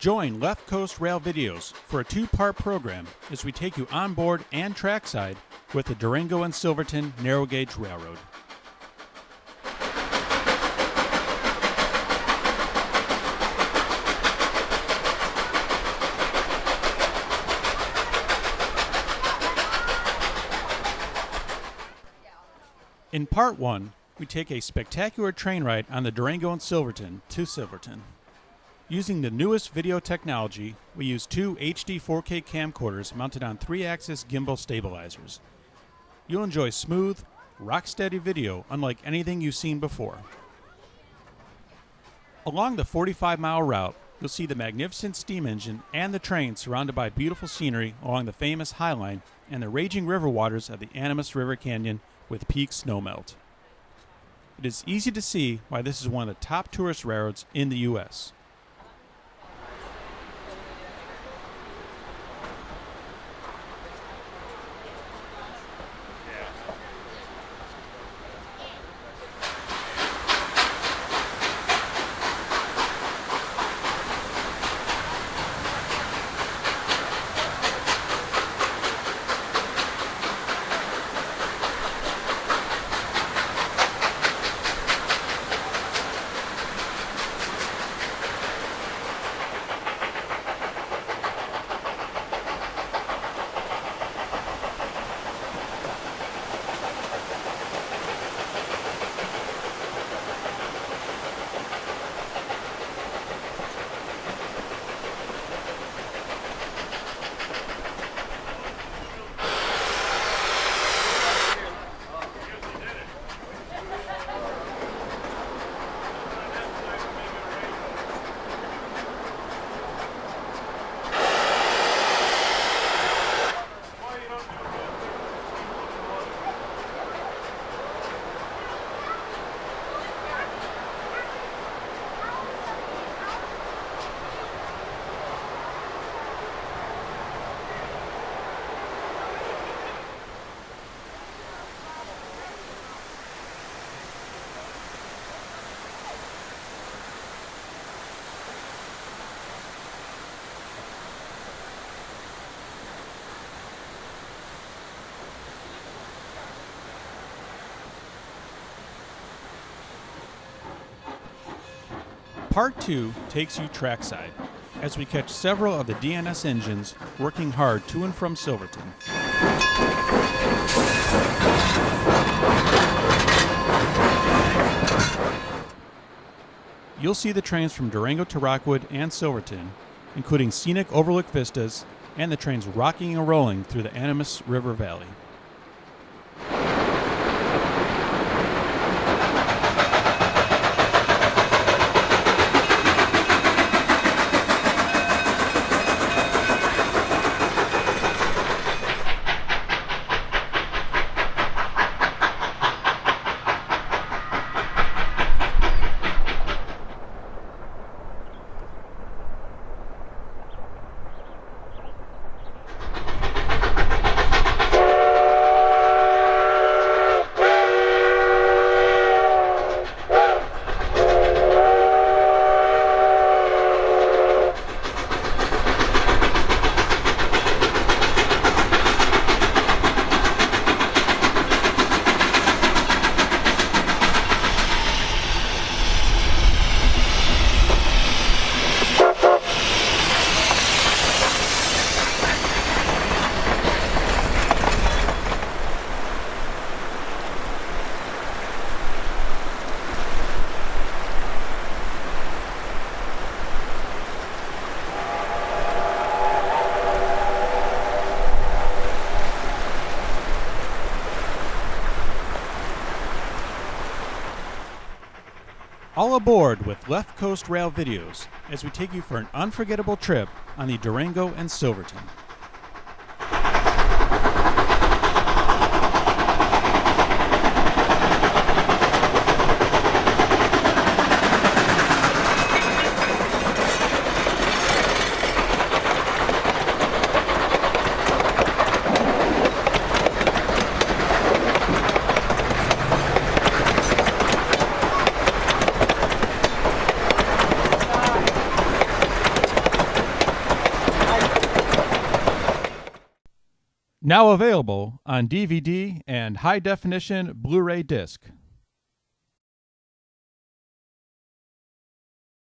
Join Left Coast Rail Videos for a two-part program as we take you on board and trackside with the Durango and Silverton Narrow Gauge Railroad. In Part 1, we take a spectacular train ride on the Durango and Silverton to Silverton. Using the newest video technology, we use two HD 4K camcorders mounted on 3-axis gimbal stabilizers. You'll enjoy smooth, rock-steady video unlike anything you've seen before. Along the 45-mile route, you'll see the magnificent steam engine and the train surrounded by beautiful scenery along the famous Highline and the raging river waters of the Animas River Canyon with peak snowmelt. It is easy to see why this is one of the top tourist railroads in the U.S. Part 2 takes you trackside as we catch several of the DNS engines working hard to and from Silverton. You'll see the trains from Durango to Rockwood and Silverton, including scenic overlook vistas and the trains rocking and rolling through the Animas River Valley. All aboard with Left Coast Rail Videos as we take you for an unforgettable trip on the Durango and Silverton. Now available on DVD and high-definition Blu-ray disc.